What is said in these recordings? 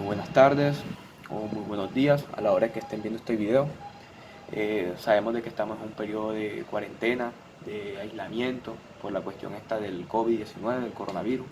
buenas tardes o muy buenos días a la hora que estén viendo este video. Sabemos de que estamos en un periodo de cuarentena, de aislamiento por la cuestión esta del COVID-19, del coronavirus.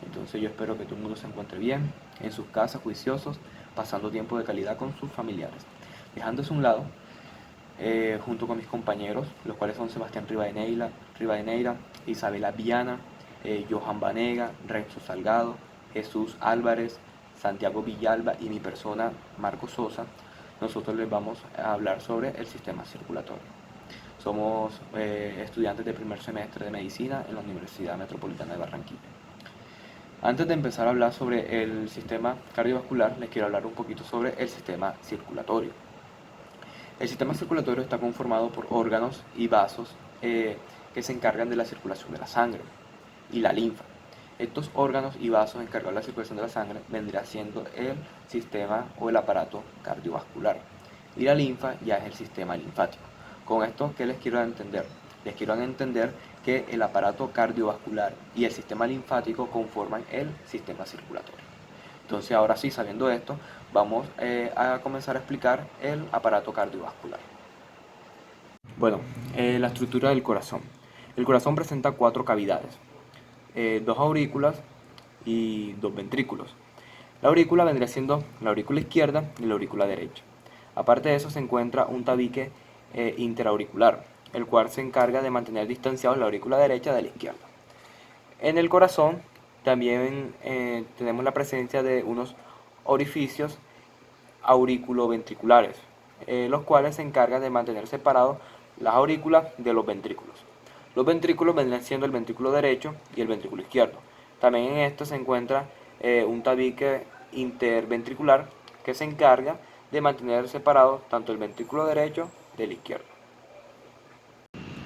Entonces yo espero que todo el mundo se encuentre bien, en sus casas, juiciosos, pasando tiempo de calidad con sus familiares. Dejándose a un lado, junto con mis compañeros, los cuales son Sebastián Rivadeneira, Isabela Viana, Johan Banega, Renzo Salgado, Jesús Álvarez, Santiago Villalba y mi persona, Marco Sosa. Nosotros les vamos a hablar sobre el sistema circulatorio. Somos estudiantes de primer semestre de medicina en la Universidad Metropolitana de Barranquilla. Antes de empezar a hablar sobre el sistema cardiovascular, les quiero hablar un poquito sobre el sistema circulatorio. El sistema circulatorio está conformado por órganos y vasos que se encargan de la circulación de la sangre y la linfa. Estos órganos y vasos encargados de la circulación de la sangre vendrá siendo el sistema o el aparato cardiovascular. Y la linfa ya es el sistema linfático. Con esto, ¿qué les quiero entender? Les quiero entender que el aparato cardiovascular y el sistema linfático conforman el sistema circulatorio. Entonces, ahora sí, sabiendo esto, vamos a comenzar a explicar el aparato cardiovascular. Bueno, la estructura del corazón. El corazón presenta 4 cavidades, 2 aurículas y 2 ventrículos. La aurícula vendría siendo la aurícula izquierda y la aurícula derecha. Aparte de eso se encuentra un tabique interauricular, el cual se encarga de mantener distanciados la aurícula derecha de la izquierda. En el corazón también tenemos la presencia de unos orificios auriculoventriculares, los cuales se encargan de mantener separados las aurículas de los ventrículos. Los ventrículos vendrán siendo el ventrículo derecho y el ventrículo izquierdo. También en esto se encuentra un tabique interventricular que se encarga de mantener separados tanto el ventrículo derecho del izquierdo.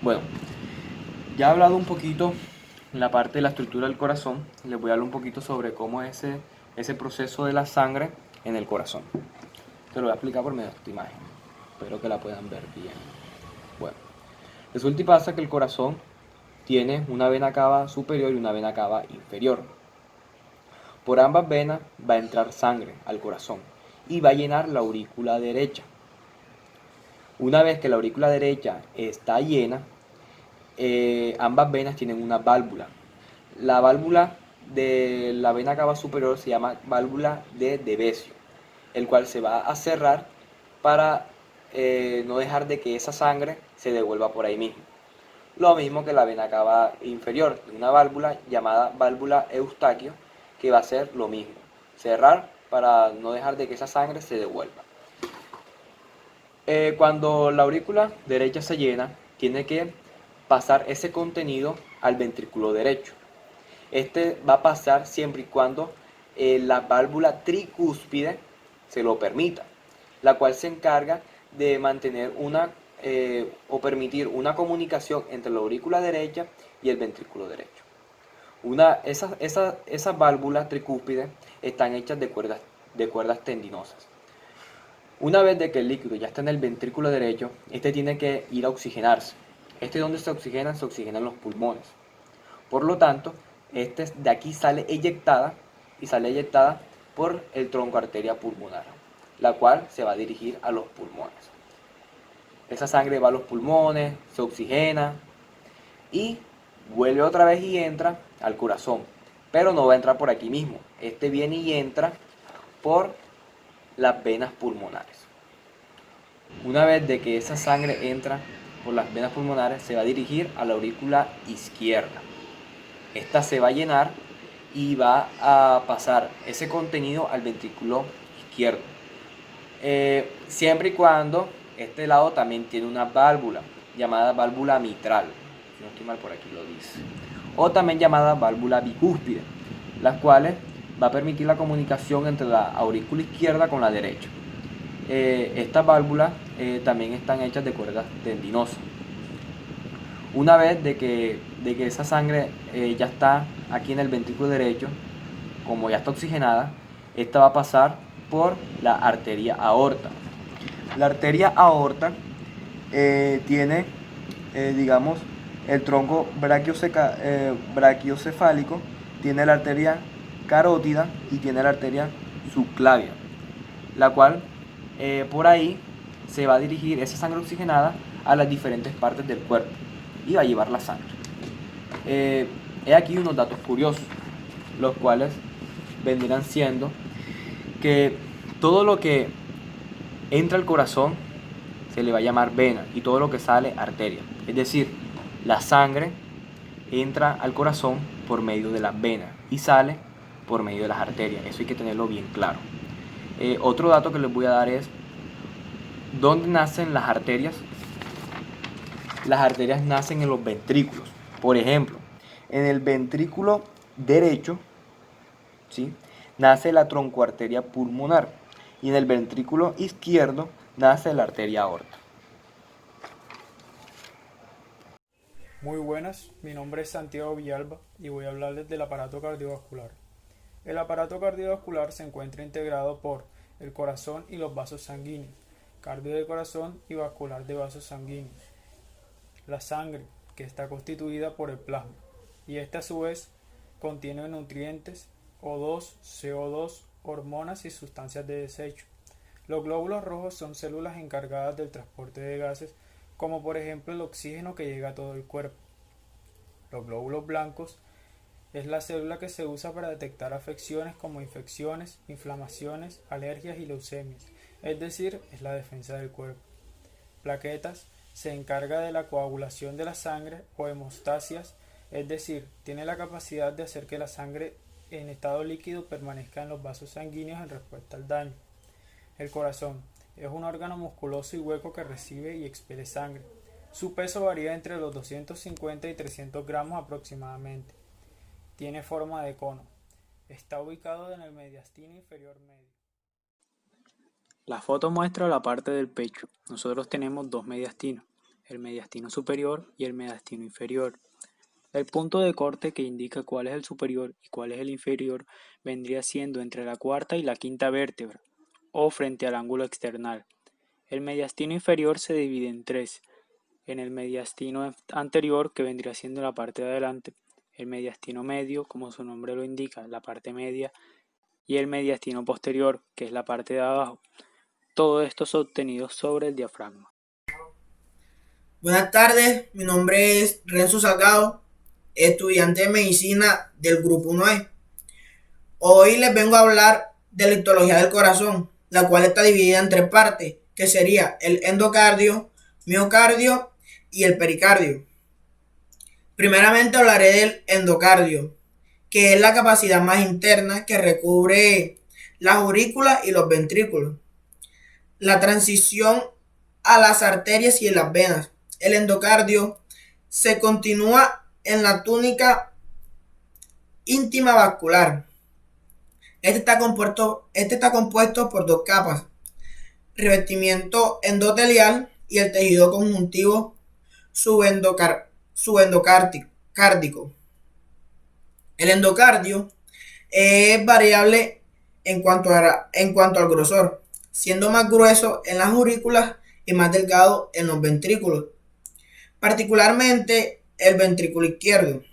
Bueno, ya he hablado un poquito en la parte de la estructura del corazón. Les voy a hablar un poquito sobre cómo es ese proceso de la sangre en el corazón. Te lo voy a explicar por medio de esta imagen. Espero que la puedan ver bien. Bueno, resulta y pasa que el corazón tiene una vena cava superior y una vena cava inferior. Por ambas venas va a entrar sangre al corazón y va a llenar la aurícula derecha. Una vez que la aurícula derecha está llena, ambas venas tienen una válvula. La válvula de la vena cava superior se llama válvula de Devesio, el cual se va a cerrar para no dejar de que esa sangre se devuelva por ahí mismo. Lo mismo que la vena cava inferior, una válvula llamada válvula Eustaquio, que va a hacer lo mismo, cerrar para no dejar de que esa sangre se devuelva. Cuando la aurícula derecha se llena, tiene que pasar ese contenido al ventrículo derecho. Este va a pasar siempre y cuando la válvula tricúspide se lo permita, la cual se encarga de mantener o permitir una comunicación entre la aurícula derecha y el ventrículo derecho. Esas válvulas tricúspides están hechas de cuerdas tendinosas. Una vez de que el líquido ya está en el ventrículo derecho, este tiene que ir a oxigenarse. ¿Dónde se oxigena? Se oxigenan los pulmones. Por lo tanto, de aquí sale eyectada por el tronco arteria pulmonar, la cual se va a dirigir a los pulmones. Esa sangre va a los pulmones, se oxigena y vuelve otra vez y entra al corazón. Pero no va a entrar por aquí mismo. Viene y entra por las venas pulmonares. Una vez de que esa sangre entra por las venas pulmonares, se va a dirigir a la aurícula izquierda. Esta se va a llenar y va a pasar ese contenido al ventrículo izquierdo. Siempre y cuando este lado también tiene una válvula llamada válvula mitral, si no estoy mal por aquí lo dice, o también llamada válvula bicúspide, las cuales va a permitir la comunicación entre la aurícula izquierda con la derecha. Estas válvulas también están hechas de cuerdas tendinosas. Una vez de que esa sangre ya está aquí en el ventrículo derecho, como ya está oxigenada, esta va a pasar por la arteria aorta. La arteria aorta tiene, digamos, el tronco brachiocefálico, tiene la arteria carótida y tiene la arteria subclavia, la cual por ahí se va a dirigir esa sangre oxigenada a las diferentes partes del cuerpo y va a llevar la sangre. He aquí unos datos curiosos, los cuales vendrán siendo que todo lo que entra al corazón se le va a llamar vena y todo lo que sale arteria. Es decir, la sangre entra al corazón por medio de las venas y sale por medio de las arterias. Eso hay que tenerlo bien claro. Otro dato que les voy a dar es dónde nacen las arterias. Las arterias nacen en los ventrículos. Por ejemplo, en el ventrículo derecho, ¿sí?, nace la troncoarteria pulmonar y en el ventrículo izquierdo nace la arteria aorta. Muy buenas, mi nombre es Santiago Villalba y voy a hablarles del aparato cardiovascular. El aparato cardiovascular se encuentra integrado por el corazón y los vasos sanguíneos, cardio del corazón y vascular de vasos sanguíneos, la sangre, que está constituida por el plasma, y esta a su vez contiene nutrientes, O2, CO2, hormonas y sustancias de desecho. Los glóbulos rojos son células encargadas del transporte de gases, como por ejemplo el oxígeno que llega a todo el cuerpo. Los glóbulos blancos es la célula que se usa para detectar afecciones como infecciones, inflamaciones, alergias y leucemias, es decir, es la defensa del cuerpo. Plaquetas se encarga de la coagulación de la sangre o hemostasias, es decir, tiene la capacidad de hacer que la sangre en estado líquido permanezca en los vasos sanguíneos en respuesta al daño. El corazón es un órgano musculoso y hueco que recibe y expele sangre. Su peso varía entre los 250 y 300 gramos aproximadamente. Tiene forma de cono. Está ubicado en el mediastino inferior medio. La foto muestra la parte del pecho. Nosotros tenemos dos mediastinos, el mediastino superior y el mediastino inferior. El punto de corte que indica cuál es el superior y cuál es el inferior vendría siendo entre la cuarta y la quinta vértebra, o frente al ángulo external. El mediastino inferior se divide en tres: en el mediastino anterior, que vendría siendo la parte de adelante, el mediastino medio, como su nombre lo indica, la parte media, y el mediastino posterior, que es la parte de abajo. Todo esto es obtenido sobre el diafragma. Buenas tardes, mi nombre es Renzo Salgado, estudiante de medicina del grupo 9. Hoy les vengo a hablar de la histología del corazón, la cual está dividida en tres partes, que sería el endocardio, miocardio y el pericardio. Primeramente hablaré del endocardio, que es la capacidad más interna que recubre las aurículas y los ventrículos. La transición a las arterias y en las venas. El endocardio se continúa en la túnica íntima vascular. Este está compuesto por dos capas: revestimiento endotelial y el tejido conjuntivo subendocárdico. El endocardio es variable en cuanto al grosor, siendo más grueso en las aurículas y más delgado en los ventrículos, particularmente el ventrículo izquierdo.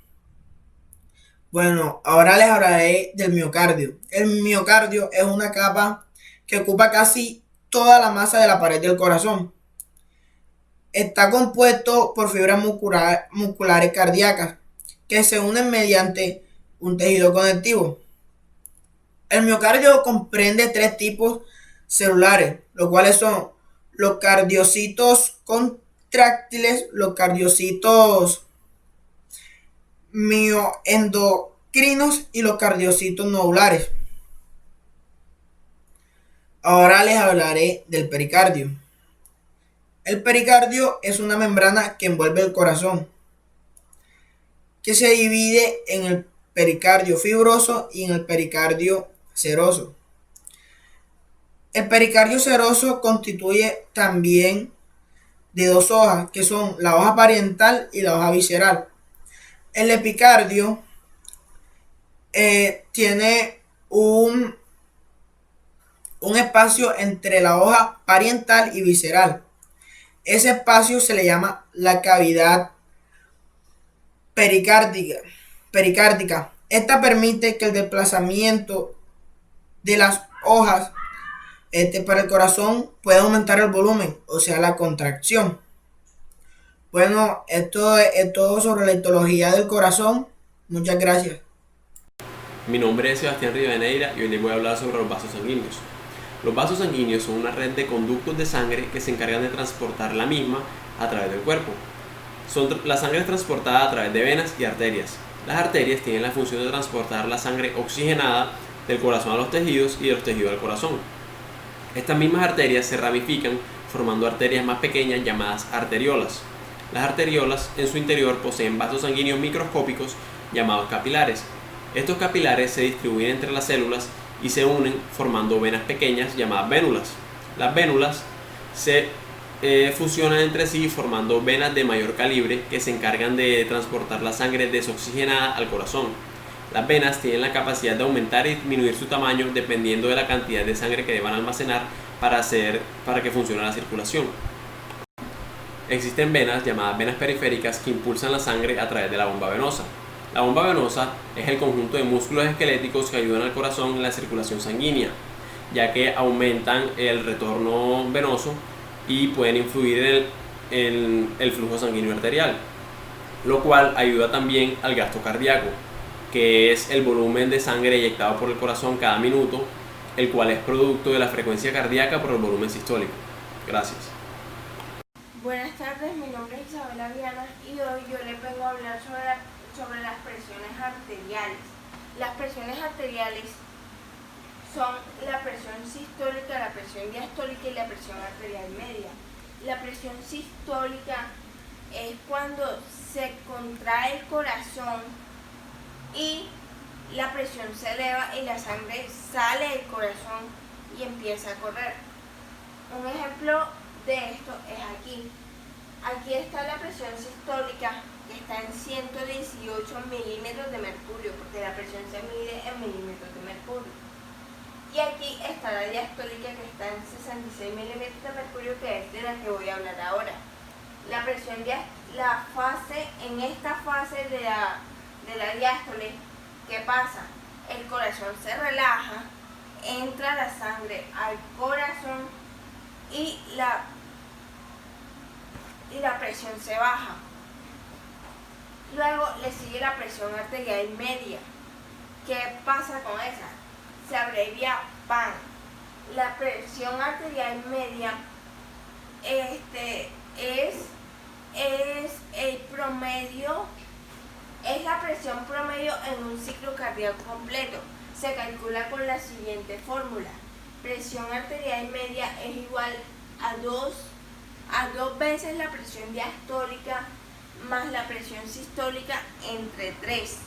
Bueno, ahora les hablaré del miocardio. El miocardio es una capa que ocupa casi toda la masa de la pared del corazón. Está compuesto por fibras musculares cardíacas que se unen mediante un tejido conectivo. El miocardio comprende tres tipos celulares, los cuales son los cardiocitos contráctiles, los cardiocitos mioendocrinos y los cardiocitos nodulares. Ahora les hablaré del pericardio. El pericardio es una membrana que envuelve el corazón, que se divide en el pericardio fibroso y en el pericardio seroso. El pericardio seroso constituye también de dos hojas, que son la hoja parietal y la hoja visceral. El epicardio tiene un espacio entre la hoja parietal y visceral. Ese espacio se le llama la cavidad pericárdica. Esta permite que el desplazamiento de las hojas para el corazón puede aumentar el volumen, o sea, la contracción. Bueno, esto es todo sobre la histología del corazón. Muchas gracias. Mi nombre es Sebastián Rivadeneira y hoy les voy a hablar sobre los vasos sanguíneos. Los vasos sanguíneos son una red de conductos de sangre que se encargan de transportar la misma a través del cuerpo. La sangre es transportada a través de venas y arterias. Las arterias tienen la función de transportar la sangre oxigenada del corazón a los tejidos y de los tejidos al corazón. Estas mismas arterias se ramifican formando arterias más pequeñas llamadas arteriolas. Las arteriolas en su interior poseen vasos sanguíneos microscópicos llamados capilares. Estos capilares se distribuyen entre las células y se unen formando venas pequeñas llamadas vénulas. Las vénulas se fusionan entre sí formando venas de mayor calibre que se encargan de transportar la sangre desoxigenada al corazón. Las venas tienen la capacidad de aumentar y disminuir su tamaño dependiendo de la cantidad de sangre que deban almacenar para que funcione la circulación. Existen venas llamadas venas periféricas que impulsan la sangre a través de la bomba venosa. La bomba venosa es el conjunto de músculos esqueléticos que ayudan al corazón en la circulación sanguínea, ya que aumentan el retorno venoso y pueden influir en el flujo sanguíneo arterial, lo cual ayuda también al gasto cardíaco, que es el volumen de sangre eyectado por el corazón cada minuto, el cual es producto de la frecuencia cardíaca por el volumen sistólico. Gracias. Buenas tardes, mi nombre es Isabela Viana y hoy yo les vengo a hablar sobre las presiones arteriales. Las presiones arteriales son la presión sistólica, la presión diastólica y la presión arterial media. La presión sistólica es cuando se contrae el corazón y la presión se eleva y la sangre sale del corazón y empieza a correr. Un ejemplo de esto es aquí. Aquí está la presión sistólica que está en 118 milímetros de mercurio, porque la presión se mide en milímetros de mercurio. Y aquí está la diastólica que está en 66 milímetros de mercurio, que es de la que voy a hablar ahora. La presión en esta fase de la diástole, ¿qué pasa? El corazón se relaja, entra la sangre al corazón y la presión se baja. Luego le sigue la presión arterial media. ¿Qué pasa con esa? Se abrevia PAN. La presión arterial media es el promedio, es la presión promedio en un ciclo cardíaco completo. Se calcula con la siguiente fórmula. Presión arterial media es igual a dos veces la presión diastólica más la presión sistólica entre 3.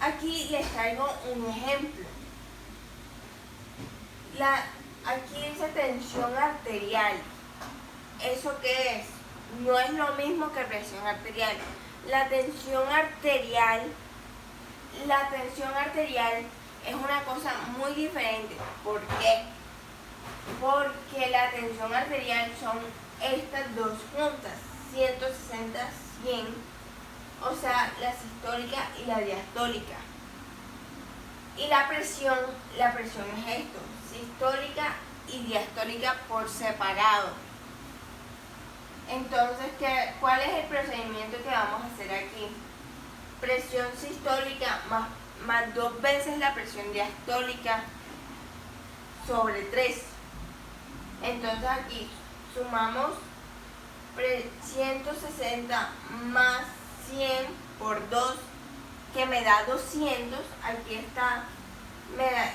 Aquí les traigo un ejemplo. Aquí dice tensión arterial. ¿Eso qué es? No es lo mismo que presión arterial. La tensión arterial es una cosa muy diferente. ¿Por qué? Porque la tensión arterial son estas dos juntas, 160-100, o sea, la sistólica y la diastólica. Y la presión es esto, sistólica y diastólica por separado. Entonces, ¿cuál es el procedimiento que vamos a hacer aquí? Presión sistólica más 2 veces la presión diastólica sobre 3. Entonces aquí sumamos 160 más 100 por 2, que me da 200. Aquí está,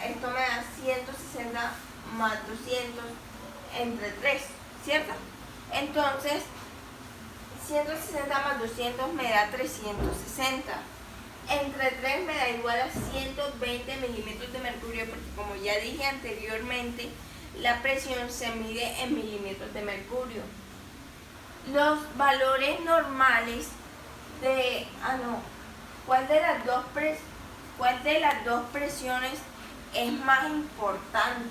esto me da 160 más 200 entre 3, ¿cierto? Entonces 160 más 200 me da 360. Entre 3 me da igual a 120 milímetros de mercurio, porque como ya dije anteriormente, la presión se mide en milímetros de mercurio. Los valores normales de... ¿Cuál de las dos presiones es más importante?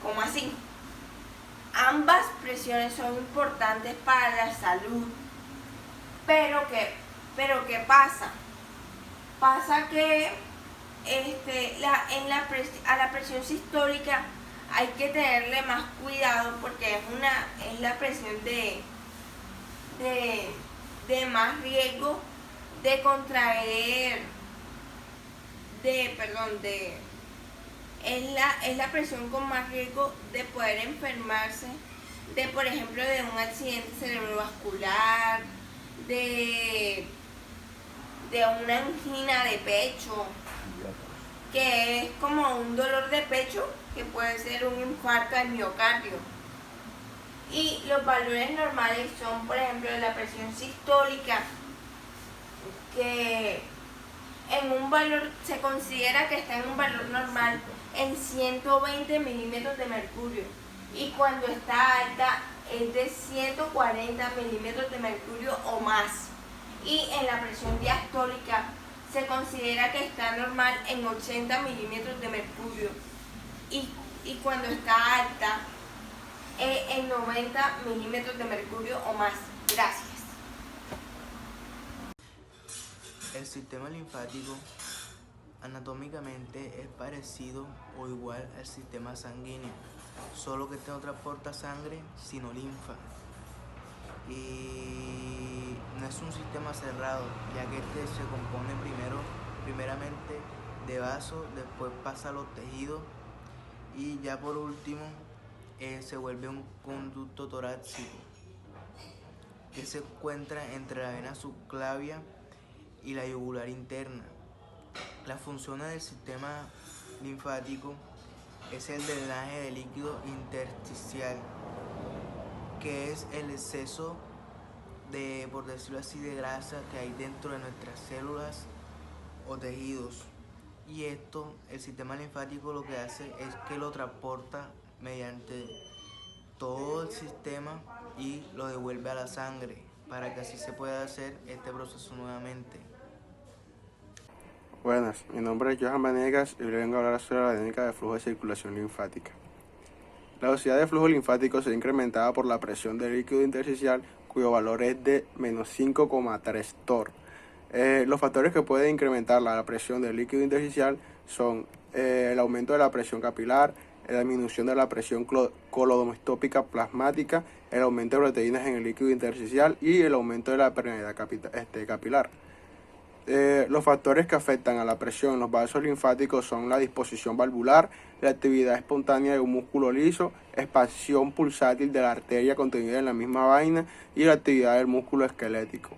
¿Cómo así? Ambas presiones son importantes para la salud. Pero ¿qué pasa? Pasa que a la presión sistólica hay que tenerle más cuidado porque es la presión de más riesgo de contraer, es la presión con más riesgo de poder enfermarse, por ejemplo, de un accidente cerebrovascular, de una angina de pecho, que es como un dolor de pecho, que puede ser un infarto al miocardio. Y los valores normales son, por ejemplo, la presión sistólica, que se considera que está en un valor normal en 120 milímetros de mercurio, y cuando está alta es de 140 milímetros de mercurio o más. Y en la presión diastólica se considera que está normal en 80 milímetros de mercurio, y cuando está alta en 90 milímetros de mercurio o más. Gracias. El sistema linfático anatómicamente es parecido o igual al sistema sanguíneo, solo que este no transporta sangre sino linfa. Y no es un sistema cerrado, ya que este se compone primeramente de vasos, después pasa a los tejidos y ya por último se vuelve un conducto torácico que se encuentra entre la vena subclavia y la yugular interna. Las funciones del sistema linfático es el drenaje de líquido intersticial, que es el exceso de, por decirlo así, de grasa que hay dentro de nuestras células o tejidos. Y esto, el sistema linfático lo que hace es que lo transporta mediante todo el sistema y lo devuelve a la sangre para que así se pueda hacer este proceso nuevamente. Buenas, mi nombre es Johan Vanegas y le vengo a hablar sobre la dinámica de flujo de circulación linfática. La velocidad de flujo linfático se ve incrementada por la presión del líquido intersticial, cuyo valor es de menos 5,3 torr. Los factores que pueden incrementar la presión del líquido intersticial son el aumento de la presión capilar, la disminución de la presión colonostópica plasmática, el aumento de proteínas en el líquido intersticial y el aumento de la permeabilidad capilar. Los factores que afectan a la presión en los vasos linfáticos son la disposición valvular, la actividad espontánea de un músculo liso, expansión pulsátil de la arteria contenida en la misma vaina y la actividad del músculo esquelético.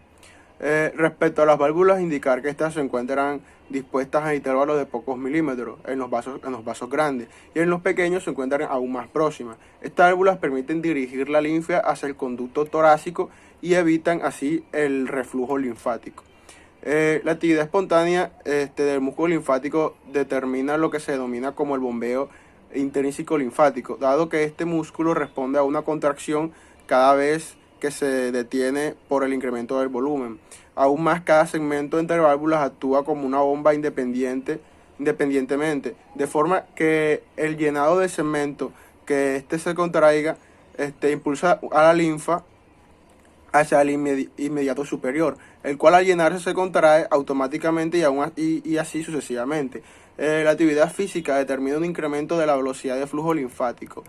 Respecto a las válvulas, indicar que estas se encuentran dispuestas a intervalos de pocos milímetros en los vasos grandes, y en los pequeños se encuentran aún más próximas. Estas válvulas permiten dirigir la linfa hacia el conducto torácico y evitan así el reflujo linfático. La actividad espontánea del músculo linfático determina lo que se denomina como el bombeo intrínseco linfático, dado que este músculo responde a una contracción cada vez que se detiene por el incremento del volumen. Aún más, cada segmento entre válvulas actúa como una bomba independientemente, de forma que el llenado del segmento que se contraiga impulsa a la linfa hacia el inmediato superior, el cual al llenarse se contrae automáticamente y así sucesivamente. La actividad física determina un incremento de la velocidad de flujo linfático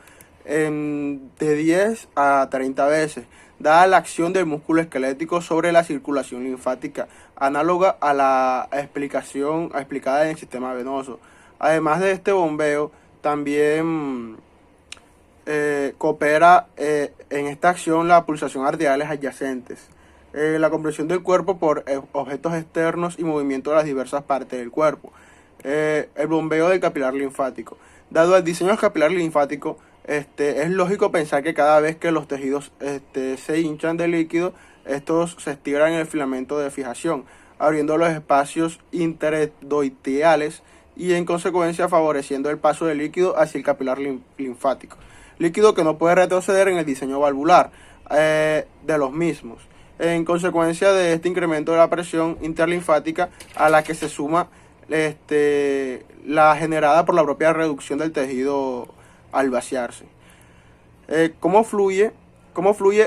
de 10 a 30 veces, dada la acción del músculo esquelético sobre la circulación linfática, análoga a la explicada en el sistema venoso. Además de este bombeo, también coopera en esta acción la pulsación arteriales adyacentes, la compresión del cuerpo por objetos externos y movimiento de las diversas partes del cuerpo, el bombeo del capilar linfático. Dado el diseño del capilar linfático, es lógico pensar que cada vez que los tejidos se hinchan de líquido, estos se estiran en el filamento de fijación, abriendo los espacios interendoiteales y en consecuencia favoreciendo el paso del líquido hacia el capilar linfático. Líquido que no puede retroceder en el diseño valvular de los mismos. En consecuencia de este incremento de la presión interlinfática, a la que se suma la generada por la propia reducción del tejido al vaciarse. ¿Cómo fluye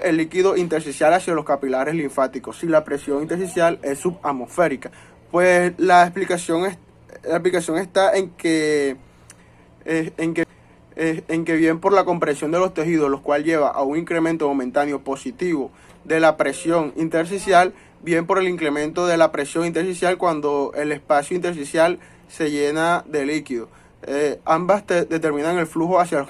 el líquido intersticial hacia los capilares linfáticos si la presión intersticial es subatmosférica? Pues la explicación está en que bien por la compresión de los tejidos, lo cual lleva a un incremento momentáneo positivo de la presión intersticial, bien por el incremento de la presión intersticial cuando el espacio intersticial se llena de líquido. Ambas determinan el flujo hacia los